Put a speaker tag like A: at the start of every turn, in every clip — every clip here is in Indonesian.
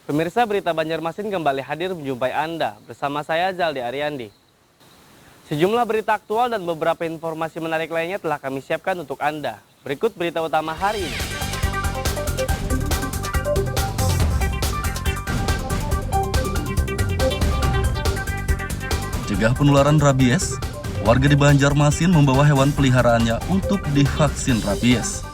A: Pemirsa, berita Banjarmasin kembali hadir menjumpai Anda bersama saya Zaldi Ariandi. Sejumlah berita aktual dan beberapa informasi menarik lainnya telah kami siapkan untuk Anda. Berikut berita utama hari ini.
B: Cegah penularan rabies, warga di Banjarmasin membawa hewan peliharaannya untuk divaksin rabies.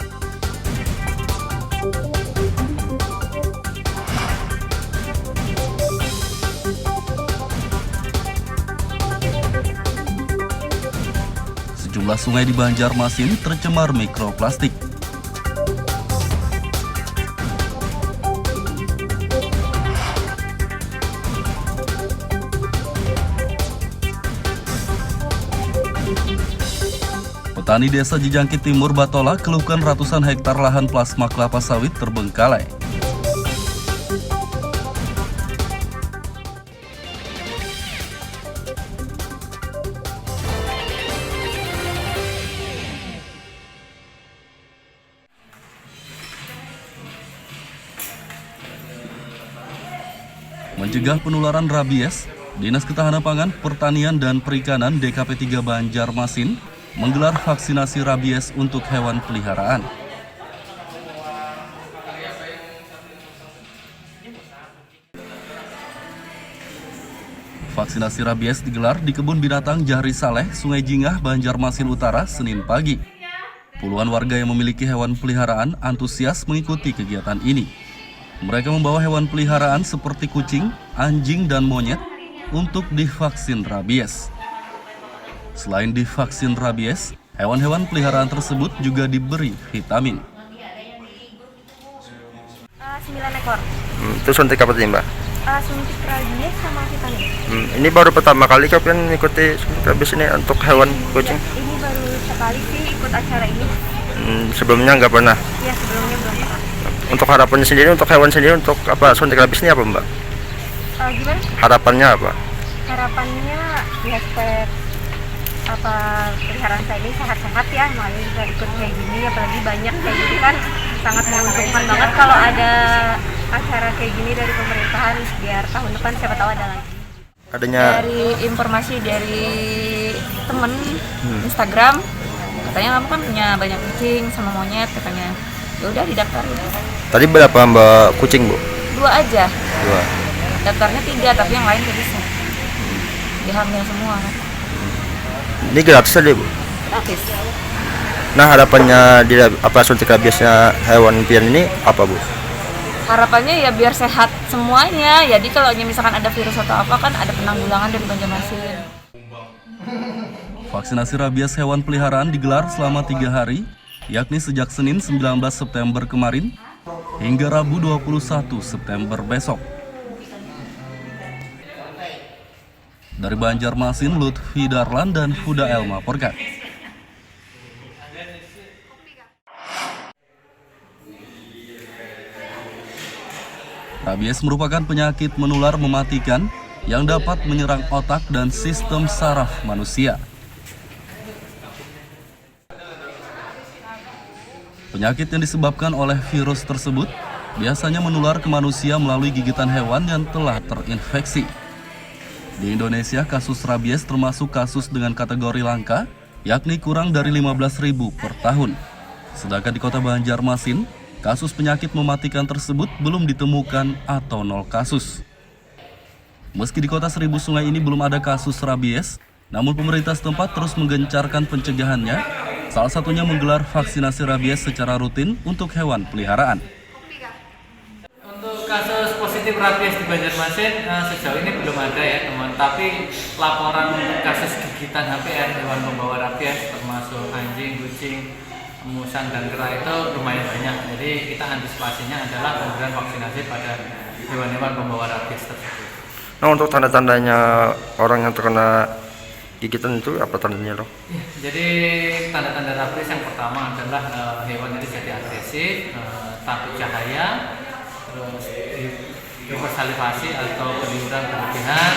B: Sejumlah sungai di Banjarmasin tercemar mikroplastik. Petani desa Jijangkit Timur Batola keluhkan ratusan hektar lahan plasma kelapa sawit terbengkalai. Mencegah penularan rabies, Dinas Ketahanan Pangan, Pertanian, dan Perikanan DKP 3 Banjarmasin menggelar vaksinasi rabies untuk hewan peliharaan. Vaksinasi rabies digelar di Kebun Binatang Jahri Saleh, Sungai Jingah, Banjarmasin Utara, Senin pagi. Puluhan warga yang memiliki hewan peliharaan antusias mengikuti kegiatan ini. Mereka membawa hewan peliharaan seperti kucing, anjing, dan monyet untuk divaksin rabies. Selain divaksin rabies, hewan-hewan peliharaan tersebut juga diberi vitamin.
C: 9 ekor.
D: Itu suntik apa sih, Mbak?
C: Suntik rabies sama vitamin.
D: Ini baru pertama kali kapan mengikuti suntik rabies ini untuk hewan kucing?
C: Ini baru sekali sih ikut acara ini.
D: Sebelumnya nggak pernah?
C: Ya, sebelumnya belum pernah.
D: Untuk harapannya sendiri, untuk hewan sendiri, untuk apa suntik rabies ini apa, Mbak?
C: Gimana?
D: Harapannya apa?
C: Harapannya ya supaya peliharaan saya ini sehat-sehat ya, makanya bisa ikut kayak gini, apalagi banyak kayak gini kan sangat menguntungkan banget kalau ada acara kayak gini dari pemerintahan, biar tahun depan siapa tahu ada lagi.
D: Adanya
C: Dari informasi dari temen Instagram, katanya kamu kan punya banyak kucing sama monyet, katanya ya udah didaftarin.
D: tadi berapa, Mbak, kucing, Bu?
C: 2 aja,
D: 2.
C: daftarnya 3 tapi yang lain gak bisa, dihamil semua kan.
D: Ini gratis aja, Bu?
C: Gratis.
D: Nah, harapannya di suntik rabiesnya hewan pian ini apa, Bu?
C: Harapannya ya biar sehat semuanya. Jadi kalau misalkan ada virus atau apa kan ada penanggulangan dari Banjarmasin.
B: Vaksinasi rabies hewan peliharaan digelar selama 3 hari, yakni sejak Senin 19 September kemarin hingga Rabu 21 September besok. Dari Banjarmasin, Lutfi Darlan dan Huda Elma melaporkan. Rabies merupakan penyakit menular mematikan yang dapat menyerang otak dan sistem saraf manusia. Penyakit yang disebabkan oleh virus tersebut biasanya menular ke manusia melalui gigitan hewan yang telah terinfeksi. Di Indonesia, kasus rabies termasuk kasus dengan kategori langka, yakni kurang dari 15.000 per tahun. Sedangkan di kota Banjarmasin, kasus penyakit mematikan tersebut belum ditemukan atau 0 kasus. Meski di kota 1000 sungai ini belum ada kasus rabies, namun pemerintah setempat terus menggencarkan pencegahannya, salah satunya menggelar vaksinasi rabies secara rutin untuk hewan peliharaan.
E: Untuk kasus positif rabies di Banjarmasin sejauh ini belum ada ya teman, tapi laporan untuk kasus gigitan HPR hewan pembawa rabies termasuk anjing, kucing, musang, dan kera itu lumayan banyak. Jadi kita antisipasinya adalah pemberian vaksinasi pada hewan-hewan pembawa rabies tersebut.
D: Nah, untuk tanda-tandanya orang yang terkena gigitan itu apa tandanya, dok?
E: Ya, jadi tanda-tanda rabies yang pertama adalah hewan itu jadi agresif, takut cahaya, terus hipersalivasi atau peliuran berlebihan,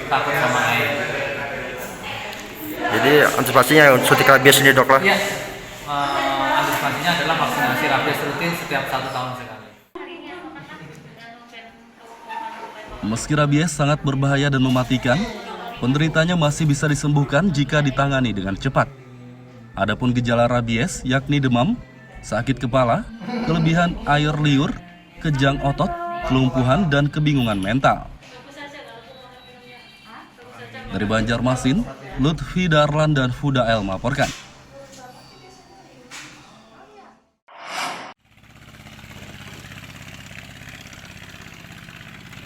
E: takut sama air.
D: Jadi antisipasinya suntik rabies ini, dok, lah?
E: Ya, antisipasinya adalah vaksinasi rabies rutin setiap 1 tahun sekali.
B: Meski rabies sangat berbahaya dan mematikan, penderitanya masih bisa disembuhkan jika ditangani dengan cepat. Adapun gejala rabies yakni demam, sakit kepala, kelebihan air liur, kejang otot, kelumpuhan, dan kebingungan mental. Dari Banjarmasin, Lutfi Darlan dan Fudael melaporkan.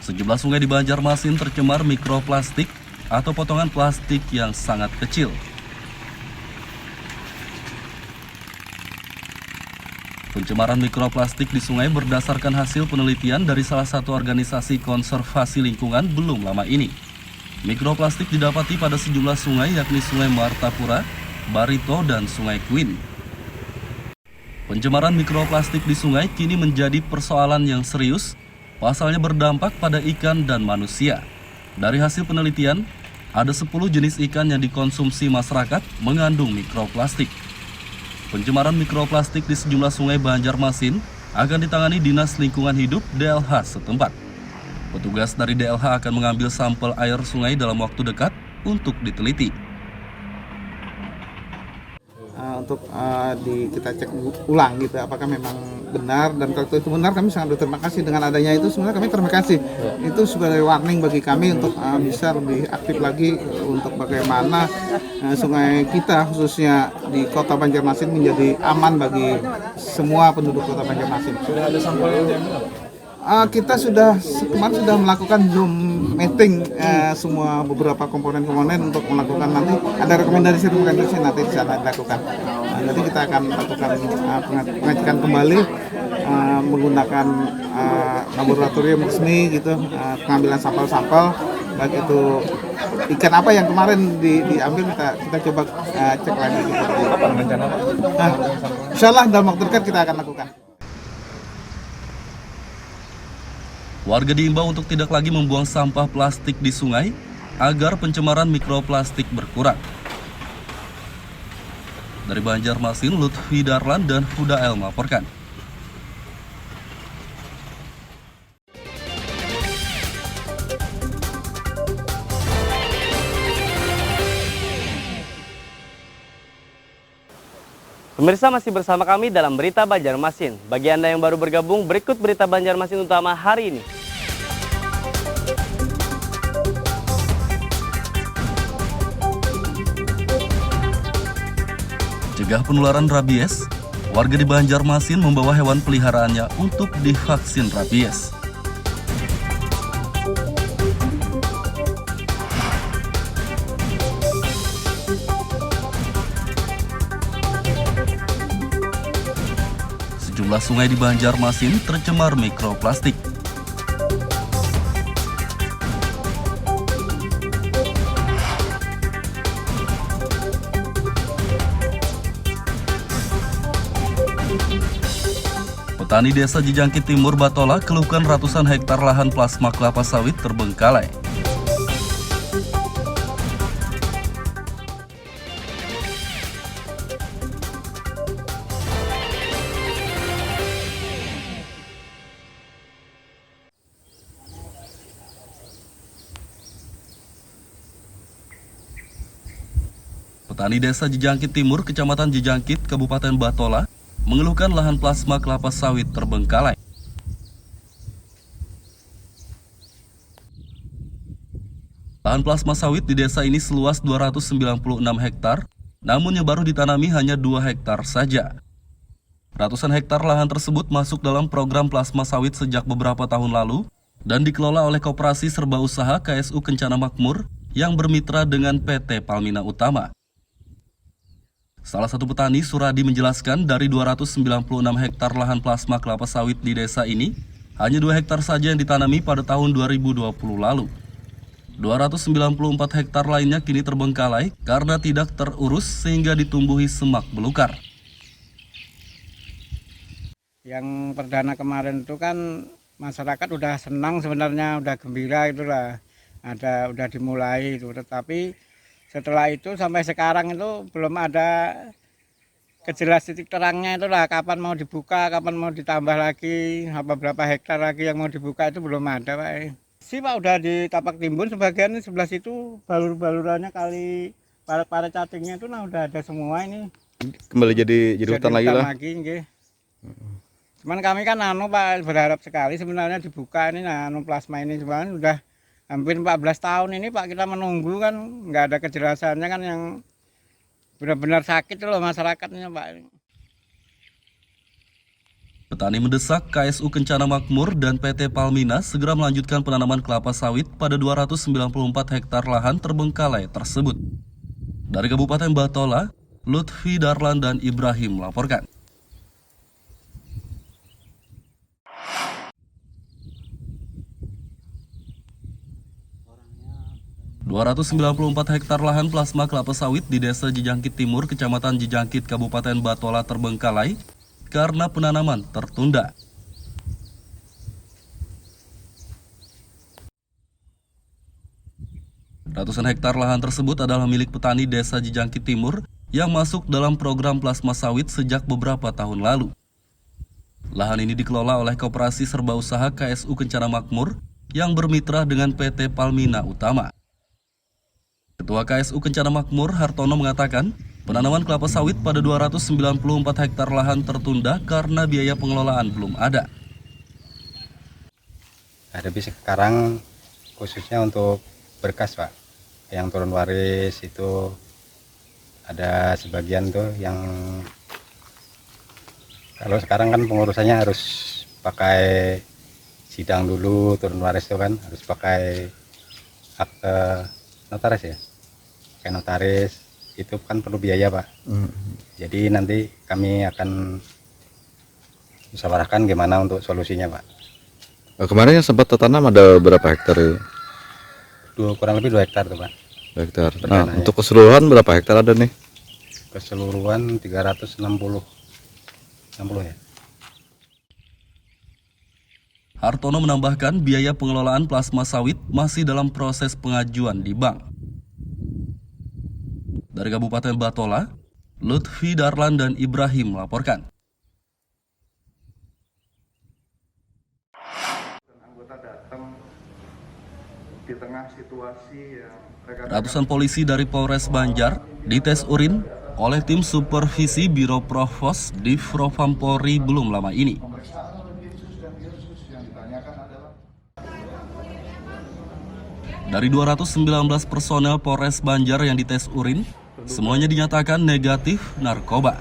B: Sejumlah sungai di Banjarmasin tercemar mikroplastik atau potongan plastik yang sangat kecil. Pencemaran mikroplastik di sungai berdasarkan hasil penelitian dari salah satu organisasi konservasi lingkungan belum lama ini. Mikroplastik didapati pada sejumlah sungai yakni Sungai Martapura, Barito, dan Sungai Queen. Pencemaran mikroplastik di sungai kini menjadi persoalan yang serius. Pasalnya berdampak pada ikan dan manusia. Dari hasil penelitian, ada 10 jenis ikan yang dikonsumsi masyarakat mengandung mikroplastik. Pencemaran mikroplastik di sejumlah sungai Banjarmasin akan ditangani Dinas Lingkungan Hidup DLH setempat. Petugas dari DLH akan mengambil sampel air sungai dalam waktu dekat untuk diteliti.
F: Untuk kita cek ulang gitu apakah memang benar, dan kalau itu benar kami sangat berterima kasih. Dengan adanya itu sebenarnya kami terima kasih, itu sebagai warning bagi kami untuk bisa lebih aktif lagi untuk bagaimana sungai kita khususnya di Kota Banjarmasin menjadi aman bagi semua penduduk Kota Banjarmasin. Sudah ada sampelnya? Kita kemarin sudah melakukan Zoom meeting semua beberapa komponen-komponen untuk melakukan, nanti ada rekomendasi nanti di sana dilakukan. Nanti kita akan lakukan pengecekan kembali menggunakan laboratorium resmi gitu, pengambilan sampel-sampel baik itu ikan apa yang kemarin diambil kita coba cek lagi gitu. Kapan rencana Pak? Insyaallah dalam waktu dekat kita akan lakukan.
B: Warga diimbau untuk tidak lagi membuang sampah plastik di sungai agar pencemaran mikroplastik berkurang. Dari Banjarmasin, Lutfi Darlan dan Fudael melaporkan.
A: Pemirsa masih bersama kami dalam Berita Banjarmasin. Bagi Anda yang baru bergabung, berikut Berita Banjarmasin utama hari ini.
B: Cegah penularan rabies, warga di Banjarmasin membawa hewan peliharaannya untuk divaksin rabies. Sejumlah sungai di Banjarmasin tercemar mikroplastik. Petani desa Jijangkit Timur Batola keluhkan ratusan hektar lahan plasma kelapa sawit terbengkalai. Petani desa Jijangkit Timur, Kecamatan Jijangkit, Kabupaten Batola, mengeluhkan lahan plasma kelapa sawit terbengkalai. Lahan plasma sawit di desa ini seluas 296 hektar, namun yang baru ditanami hanya 2 hektar saja. Ratusan hektar lahan tersebut masuk dalam program plasma sawit sejak beberapa tahun lalu dan dikelola oleh Koperasi Serba Usaha KSU Kencana Makmur yang bermitra dengan PT Palmina Utama. Salah satu petani, Suradi, menjelaskan dari 296 hektar lahan plasma kelapa sawit di desa ini, hanya 2 hektar saja yang ditanami pada tahun 2020 lalu. 294 hektar lainnya kini terbengkalai karena tidak terurus sehingga ditumbuhi semak belukar.
F: Yang perdana kemarin itu kan masyarakat udah senang sebenarnya, udah gembira itulah, udah dimulai itu, tetapi setelah itu sampai sekarang itu belum ada kejelas titik terangnya itulah, kapan mau dibuka, kapan mau ditambah lagi, berapa hektar lagi yang mau dibuka itu belum ada Pak.
G: sih Pak udah di tapak timbun, sebagian sebelah situ balur-balurannya kali para cacingnya itu udah ada semua ini.
H: Kembali jadi hutan lagi lah.
G: Nggih. Cuman kami kan Pak berharap sekali sebenarnya dibuka ini plasma ini, cuman udah hampir 14 tahun ini Pak kita menunggu kan nggak ada kejelasannya kan, yang benar-benar sakit loh masyarakatnya Pak.
B: Petani mendesak KSU Kencana Makmur dan PT Palmina segera melanjutkan penanaman kelapa sawit pada 294 hektar lahan terbengkalai tersebut. Dari Kabupaten Batola, Lutfi Darlan dan Ibrahim melaporkan. ...294 hektar lahan plasma kelapa sawit di Desa Jejangkit Timur, Kecamatan Jejangkit, Kabupaten Batola terbengkalai karena penanaman tertunda. Ratusan hektar lahan tersebut adalah milik petani Desa Jejangkit Timur yang masuk dalam program plasma sawit sejak beberapa tahun lalu. Lahan ini dikelola oleh Koperasi Serba Usaha KSU Kencana Makmur yang bermitra dengan PT Palmina Utama. Ketua KSU Kencana Makmur, Hartono, mengatakan penanaman kelapa sawit pada 294 hektar lahan tertunda karena biaya pengelolaan belum ada.
I: Tapi sekarang khususnya untuk berkas Pak, yang turun waris itu ada sebagian tuh yang kalau sekarang kan pengurusannya harus pakai sidang dulu, turun waris itu kan harus pakai akte notaris ya, pakai notaris. Itu kan perlu biaya Pak. Jadi nanti kami akan musyawarahkan gimana untuk solusinya Pak.
H: Kemarin yang sempat tertanam ada berapa hektar itu?
I: Kurang lebih 2 hektar tuh Pak.
H: 2 hektar. Nah, untuk keseluruhan berapa hektar ada nih?
I: Keseluruhan 360 ya.
B: Hartono menambahkan biaya pengelolaan plasma sawit masih dalam proses pengajuan di bank. Dari Kabupaten Batola, Lutfi Darlan dan Ibrahim melaporkan. Ratusan polisi dari Polres Banjar dites urin oleh tim supervisi Biro Provos di Propam Polri belum lama ini. Dari 219 personel Polres Banjar yang dites urin, semuanya dinyatakan negatif narkoba.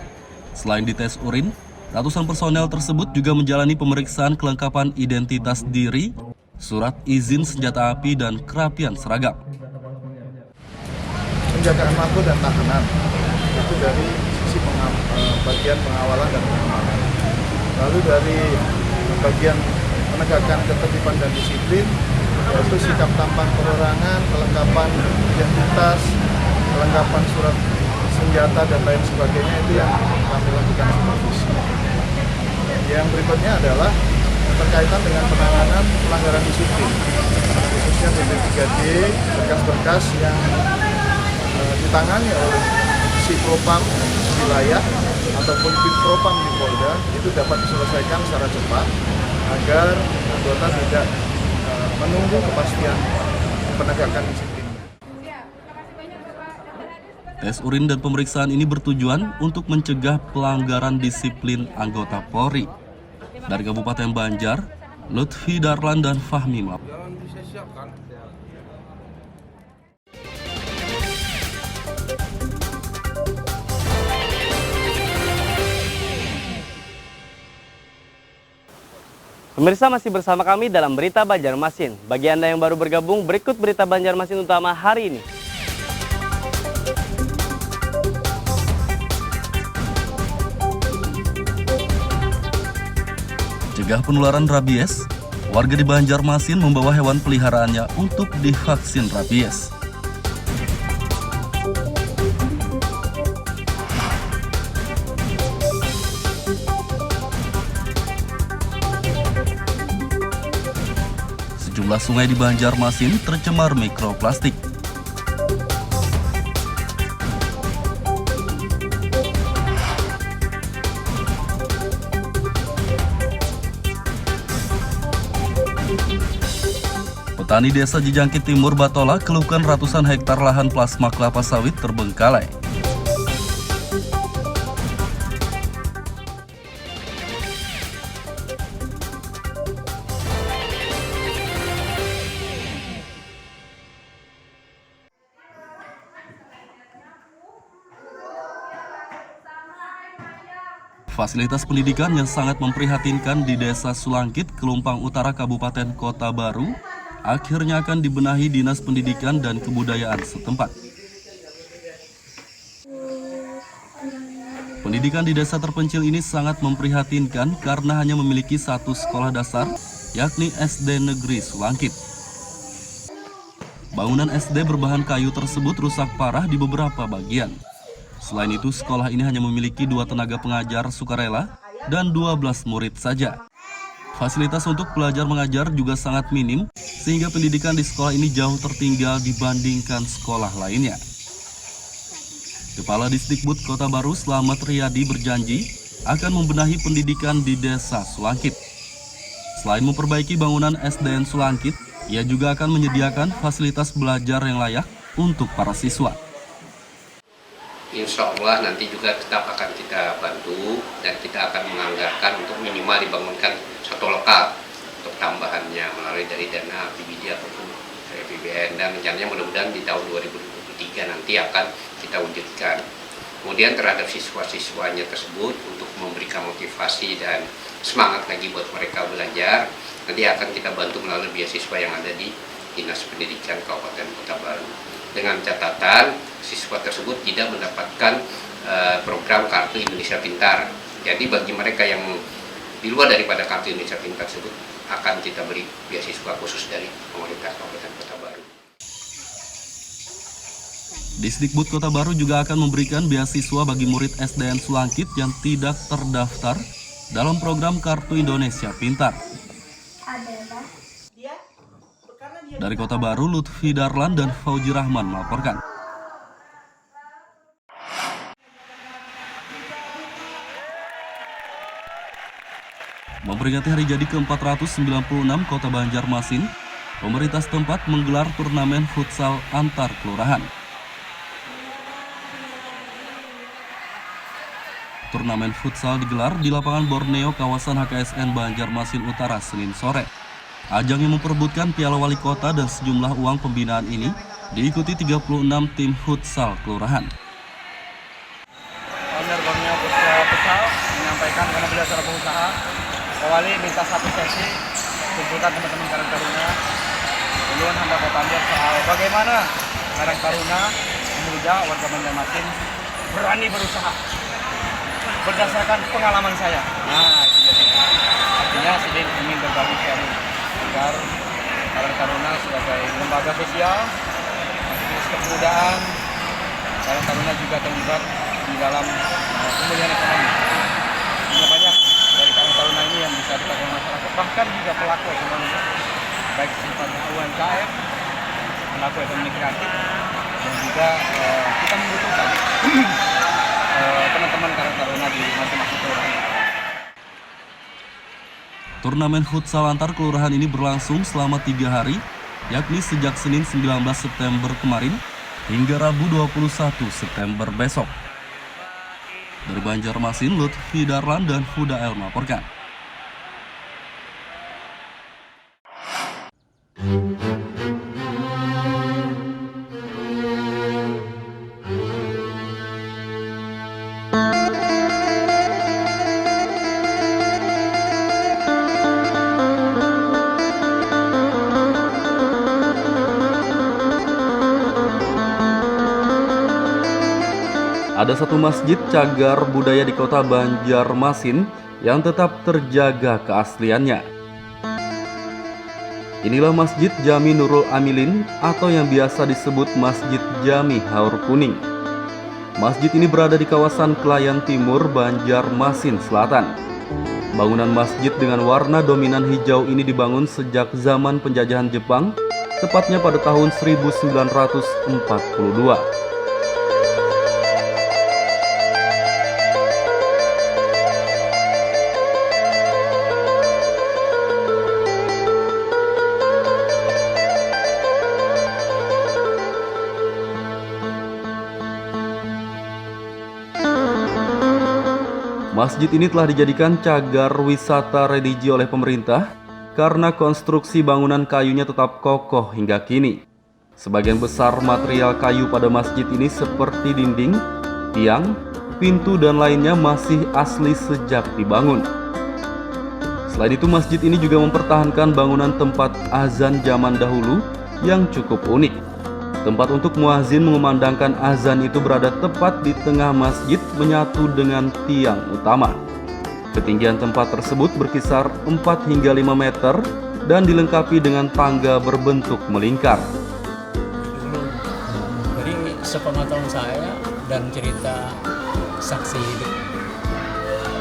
B: Selain dites urin, ratusan personel tersebut juga menjalani pemeriksaan kelengkapan identitas diri, surat izin senjata api, dan kerapian seragam.
F: Penjagaan waktu dan tahanan itu dari sisi bagian pengawalan dan pengamanan. Lalu dari bagian penegakan ketertiban dan disiplin, yaitu sikap tampang perorangan, kelengkapan identitas, kelengkapan surat senjata dan lain sebagainya, itu yang kami lakukan supervisi. Yang berikutnya adalah berkaitan dengan penanganan pelanggaran disiplin, khususnya BP3D, berkas-berkas yang ditangani oleh si Propam wilayah ataupun Bitpropam di Polda itu dapat diselesaikan secara cepat agar anggota tidak menunggu kepastian penegakan disiplin.
B: Tes urin dan pemeriksaan ini bertujuan untuk mencegah pelanggaran disiplin anggota Polri. Dari Kabupaten Banjar, Lutfi Darlan dan Fahmi melaporkan.
A: Pemirsa, masih bersama kami dalam Berita Banjarmasin. Bagi Anda yang baru bergabung, berikut Berita Banjarmasin utama hari ini.
B: Cegah penularan rabies, warga di Banjarmasin membawa hewan peliharaannya untuk divaksin rabies. Sejumlah sungai di Banjarmasin tercemar mikroplastik. Petani desa Jejangkit Timur Batola keluhkan ratusan hektar lahan plasma kelapa sawit terbengkalai. Fasilitas pendidikan yang sangat memprihatinkan di Desa Sulangkit, Kelumpang Utara, Kabupaten Kota Baru, akhirnya akan dibenahi Dinas Pendidikan dan Kebudayaan setempat. Pendidikan di desa terpencil ini sangat memprihatinkan karena hanya memiliki satu sekolah dasar, yakni SD Negeri Sulangkit. Bangunan SD berbahan kayu tersebut rusak parah di beberapa bagian. Selain itu, sekolah ini hanya memiliki 2 tenaga pengajar sukarela dan 12 murid saja. Fasilitas untuk belajar mengajar juga sangat minim, sehingga pendidikan di sekolah ini jauh tertinggal dibandingkan sekolah lainnya. Kepala Disdikbud Kota Baru Slamet Riyadi berjanji akan membenahi pendidikan di Desa Sulangkit. Selain memperbaiki bangunan SDN Sulangkit, ia juga akan menyediakan fasilitas belajar yang layak untuk para siswa.
J: Insya Allah nanti juga tetap akan kita bantu dan kita akan menganggarkan untuk minimal dibangunkan satu lokal untuk tambahannya melalui dari dana PBD ataupun APBN, dan rencananya mudah-mudahan di tahun 2023 nanti akan kita wujudkan. Kemudian terhadap siswa-siswanya tersebut untuk memberikan motivasi dan semangat lagi buat mereka belajar, nanti akan kita bantu melalui beasiswa yang ada di Dinas Pendidikan Kabupaten Kota Baru. Dengan catatan siswa tersebut tidak mendapatkan program Kartu Indonesia Pintar. Jadi bagi mereka yang di luar daripada Kartu Indonesia Pintar tersebut akan kita beri beasiswa khusus dari pemerintah Kabupaten Kota Baru.
B: Disdikbud Kota Baru juga akan memberikan beasiswa bagi murid SDN Sulangkit yang tidak terdaftar dalam program Kartu Indonesia Pintar. Dari Kota Baru, Lutfi Darlan dan Fauji Rahman melaporkan. Memperingati hari jadi ke-496 Kota Banjarmasin, pemerintah setempat menggelar turnamen futsal antar kelurahan. Turnamen futsal digelar di lapangan Borneo kawasan HKSN Banjarmasin Utara Senin sore. Ajang yang memperebutkan Piala Wali Kota dan sejumlah uang pembinaan ini diikuti 36 tim futsal kelurahan.
G: Owner Borneo Futsal menyampaikan karena beliau seorang pengusaha, Wali minta satu sesi tuntutan teman-teman Karang Taruna. Belum hendak bertanya soal bagaimana Karang Taruna muda warga Banjarmasin berani berusaha berdasarkan pengalaman saya. Nah, itu jadi. Artinya Sidin ingin berbagi sharing agar Karang Taruna sebagai lembaga sosial, aktivis kepemudaan, Karang Taruna juga terlibat di dalam pemulihan ekonomi. Sehingga banyak dari Karang Taruna ini yang bisa dipakai masyarakat, bahkan juga pelaku ekonomi, baik sifatnya UMKM, pelaku ekonomi kreatif, dan juga kita membutuhkan teman-teman Karang Taruna di masing-masing kelurahan.
B: Turnamen futsal antar kelurahan ini berlangsung selama 3 hari, yakni sejak Senin 19 September kemarin hingga Rabu 21 September besok. Dari Banjarmasin, Lutfi Darlan dan Huda El melaporkan. Ada satu masjid cagar budaya di kota Banjarmasin yang tetap terjaga keasliannya. Inilah Masjid Jami Nurul Amilin atau yang biasa disebut Masjid Jami Haur Kuning. Masjid ini berada di kawasan Kelayan Timur, Banjarmasin Selatan. Bangunan masjid dengan warna dominan hijau ini dibangun sejak zaman penjajahan Jepang, tepatnya pada tahun 1942. Masjid ini telah dijadikan cagar wisata religi oleh pemerintah karena konstruksi bangunan kayunya tetap kokoh hingga kini. Sebagian besar material kayu pada masjid ini seperti dinding, tiang, pintu dan lainnya masih asli sejak dibangun. Selain itu, masjid ini juga mempertahankan bangunan tempat azan zaman dahulu yang cukup unik. Tempat untuk muazin mengumandangkan azan itu berada tepat di tengah masjid menyatu dengan tiang utama. Ketinggian tempat tersebut berkisar 4 hingga 5 meter dan dilengkapi dengan tangga berbentuk melingkar.
K: Jadi sepengetahuan saya dan cerita saksi hidup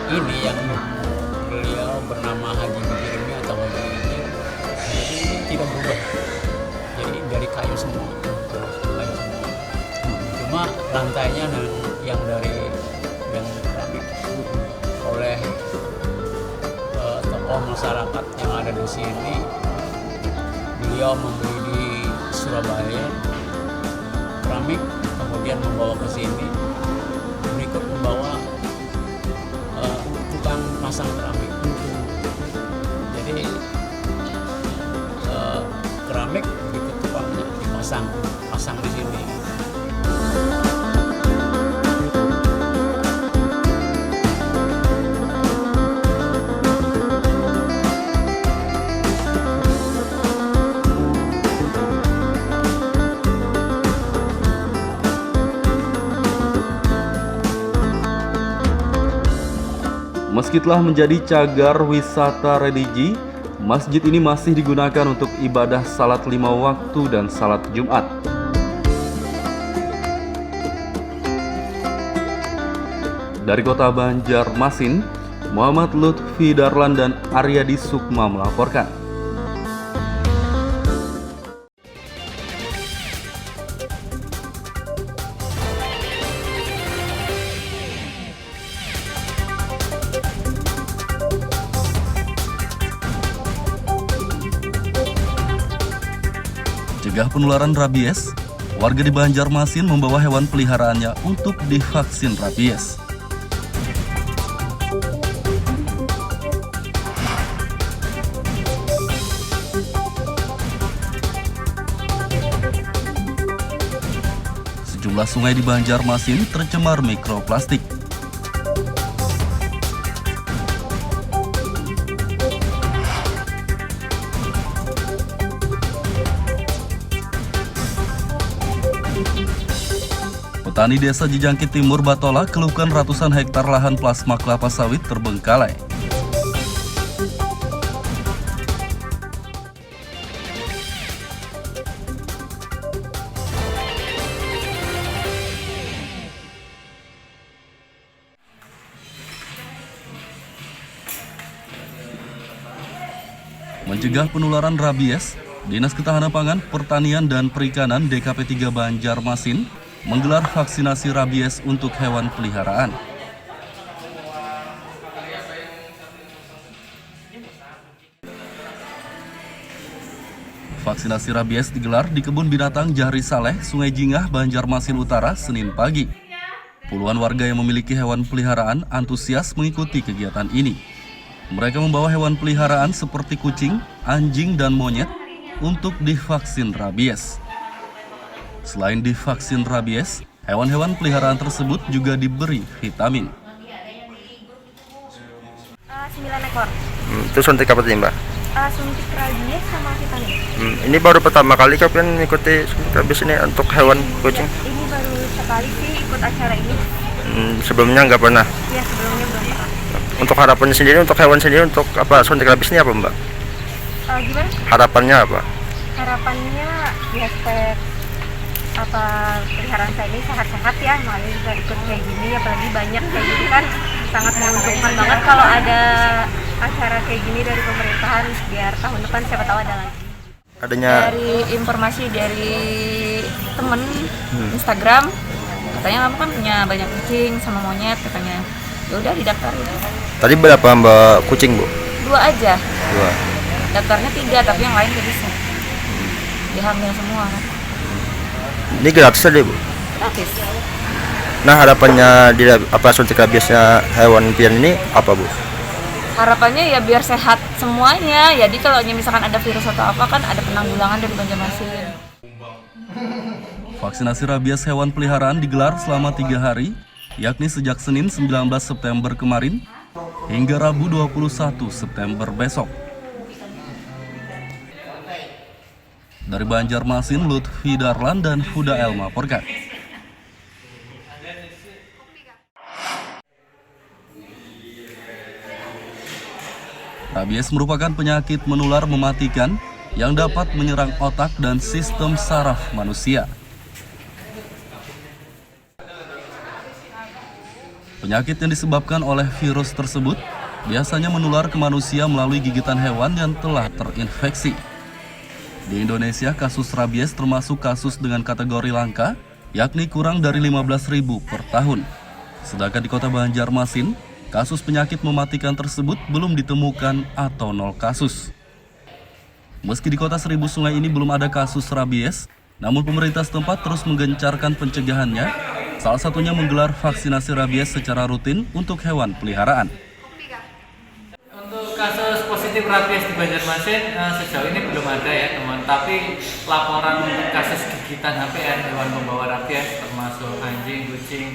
K: ini yang beliau bernama Haji Mujirmi atau Haji ini, jadi tidak berubah. Jadi dari kayu semua. Cuma lantainya yang dari yang keramik oleh tokoh masyarakat yang ada di sini. Beliau membeli di Surabaya keramik, kemudian membawa ke sini, berikut membawa tukang pasang keramik. Jadi keramik begitu tukangnya dipasang di sini.
B: Meski telah menjadi cagar wisata religi, masjid ini masih digunakan untuk ibadah salat 5 waktu dan salat Jumat. Dari kota Banjarmasin, Muhammad Lutfi Darlan dan Aryadi Sukma melaporkan. Mencegah penularan rabies, warga di Banjarmasin membawa hewan peliharaannya untuk divaksin rabies. Sejumlah sungai di Banjarmasin tercemar mikroplastik. Petani desa Jijangkit Timur Batola keluhkan ratusan hektar lahan plasma kelapa sawit terbengkalai. Mencegah penularan rabies, Dinas Ketahanan Pangan, Pertanian dan Perikanan DKP 3 Banjarmasin menggelar vaksinasi rabies untuk hewan peliharaan. Vaksinasi rabies digelar di Kebun Binatang Jahri Saleh, Sungai Jingah, Banjarmasin Utara, Senin pagi. Puluhan warga yang memiliki hewan peliharaan antusias mengikuti kegiatan ini. Mereka membawa hewan peliharaan seperti kucing, anjing, dan monyet untuk divaksin rabies. Selain divaksin rabies, hewan-hewan peliharaan tersebut juga diberi vitamin.
C: 9 ekor.
D: Itu suntik apa nih, Mbak?
C: Suntik rabies sama vitamin.
D: Ini baru pertama kali kalian mengikuti suntik rabies ini untuk hewan kucing?
C: Ya, ini baru sekali sih ikut acara ini.
D: Sebelumnya nggak pernah?
C: Ya, sebelumnya belum pernah.
D: Untuk harapannya sendiri, untuk hewan sendiri, untuk apa suntik rabies ini apa, Mbak?
C: Gimana?
D: Harapannya apa?
C: Harapannya ya peliharaan saya ini sehat-sehat ya, makanya bisa ikut kayak gini, apalagi banyak kayak gini kan sangat menguntungkan banget kalau ada acara kayak gini dari pemerintahan, biar tahun depan siapa tahu ada lagi. Dari informasi dari temen Instagram, katanya kamu kan punya banyak kucing sama monyet, katanya ya udah didaftarin.
D: Tadi berapa Mbak kucing, Bu?
C: 2 aja.
D: 2.
C: Daftarnya 3 tapi yang lain gak bisa. Dihamil semua kan.
D: Ini gratis aja, Bu?
C: Gratis.
D: Nah, harapannya di suntik rabiesnya hewan pian ini apa, Bu?
C: Harapannya ya biar sehat semuanya. Jadi kalau misalkan ada virus atau apa kan ada penanggulangan dari Banjarmasin.
B: Vaksinasi rabies hewan peliharaan digelar selama 3 hari, yakni sejak Senin 19 September kemarin hingga Rabu 21 September besok. Dari Banjarmasin, Lutfi Darlan dan Huda El melaporkan. Rabies merupakan penyakit menular mematikan yang dapat menyerang otak dan sistem saraf manusia. Penyakit yang disebabkan oleh virus tersebut biasanya menular ke manusia melalui gigitan hewan yang telah terinfeksi. Di Indonesia, kasus rabies termasuk kasus dengan kategori langka, yakni kurang dari 15.000 per tahun. Sedangkan di kota Banjarmasin, kasus penyakit mematikan tersebut belum ditemukan atau 0 kasus. Meski di kota 1000 sungai ini belum ada kasus rabies, namun pemerintah setempat terus menggencarkan pencegahannya, salah satunya menggelar vaksinasi rabies secara rutin untuk hewan peliharaan.
E: Untuk kasus positif rabies di Banjarmasin sejauh ini belum ada ya teman, tapi laporan untuk kasus gigitan HPR hewan pembawa rabies termasuk anjing, kucing,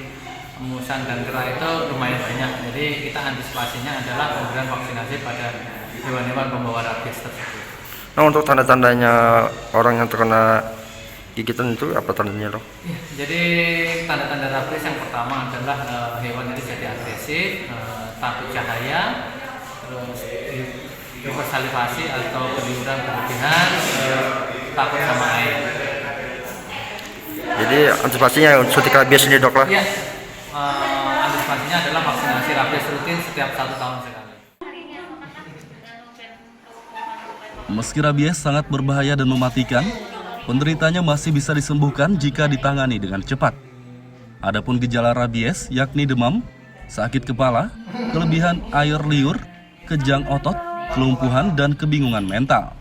E: musang dan kera itu lumayan banyak. Jadi kita antisipasinya adalah pemberian vaksinasi pada hewan-hewan pembawa rabies tersebut.
D: Nah, untuk tanda-tandanya orang yang terkena gigitan itu apa tandanya, dok?
E: Ya, jadi tanda-tanda rabies yang pertama adalah hewan itu jadi agresif, takut cahaya, terus hipersalivasi atau peliuran berlebihan, takut sama air.
D: Jadi antisipasinya suntik rabies ini, dok lah?
E: Ya, antisipasinya adalah vaksinasi rabies rutin setiap 1 tahun sekali.
B: Meski rabies sangat berbahaya dan mematikan, penderitanya masih bisa disembuhkan jika ditangani dengan cepat. Adapun gejala rabies yakni demam, sakit kepala, kelebihan air liur, kejang otot, kelumpuhan, dan kebingungan mental.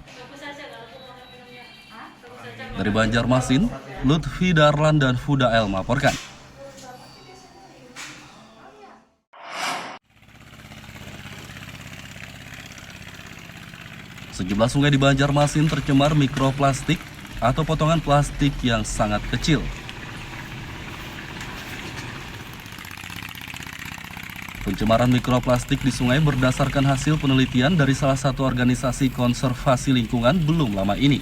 B: Dari Banjarmasin, Lutfi Darlan dan Huda El melaporkan. Sejumlah sungai di Banjarmasin tercemar mikroplastik atau potongan plastik yang sangat kecil. Pencemaran mikroplastik di sungai berdasarkan hasil penelitian dari salah satu organisasi konservasi lingkungan belum lama ini.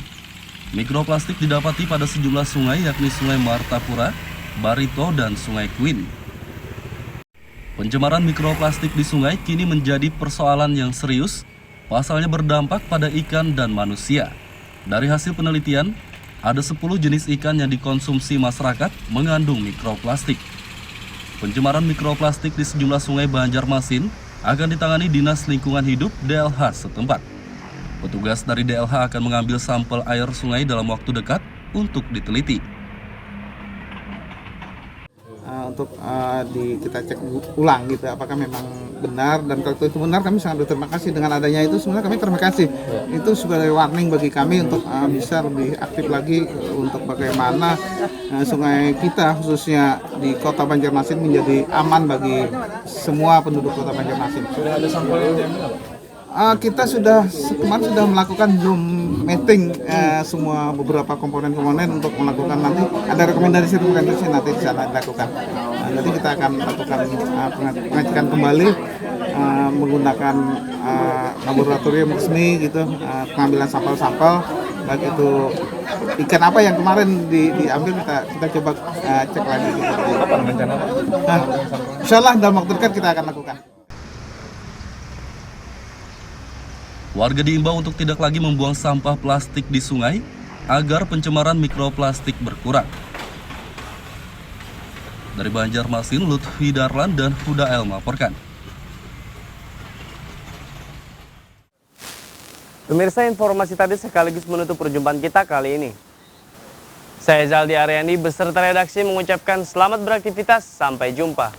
B: Mikroplastik didapati pada sejumlah sungai yakni Sungai Martapura, Barito, dan Sungai Queen. Pencemaran mikroplastik di sungai kini menjadi persoalan yang serius. Pasalnya berdampak pada ikan dan manusia. Dari hasil penelitian, ada 10 jenis ikan yang dikonsumsi masyarakat mengandung mikroplastik. Pencemaran mikroplastik di sejumlah sungai Banjarmasin akan ditangani Dinas Lingkungan Hidup DLH setempat. Petugas dari DLH akan mengambil sampel air sungai dalam waktu dekat untuk diteliti.
F: Untuk kita cek ulang gitu apakah memang benar, dan kalau itu benar kami sangat berterima kasih. Dengan adanya itu sebenarnya kami terima kasih. Itu sebagai warning bagi kami untuk bisa lebih aktif lagi untuk bagaimana sungai kita khususnya di Kota Banjarmasin menjadi aman bagi semua penduduk Kota Banjarmasin. Sudah ada sampel yang diambil? Kita kemarin sudah melakukan Zoom meeting semua beberapa komponen-komponen untuk melakukan, nanti ada rekomendasi nanti di sana dilakukan. Jadi kita akan lakukan pengecekan kembali menggunakan laboratorium resmi gitu, pengambilan sampel-sampel baik itu ikan apa yang kemarin diambil kita coba cek lagi gitu. Apa rencana? Insyaallah dalam waktu dekat kita akan lakukan.
B: Warga diimbau untuk tidak lagi membuang sampah plastik di sungai agar pencemaran mikroplastik berkurang. Dari Banjarmasin, Lutfi Darlan dan Huda El melaporkan.
A: Pemirsa, informasi tadi sekaligus menutup perjumpaan kita kali ini. Saya Zaldi Aryandi beserta redaksi mengucapkan selamat beraktivitas, sampai jumpa.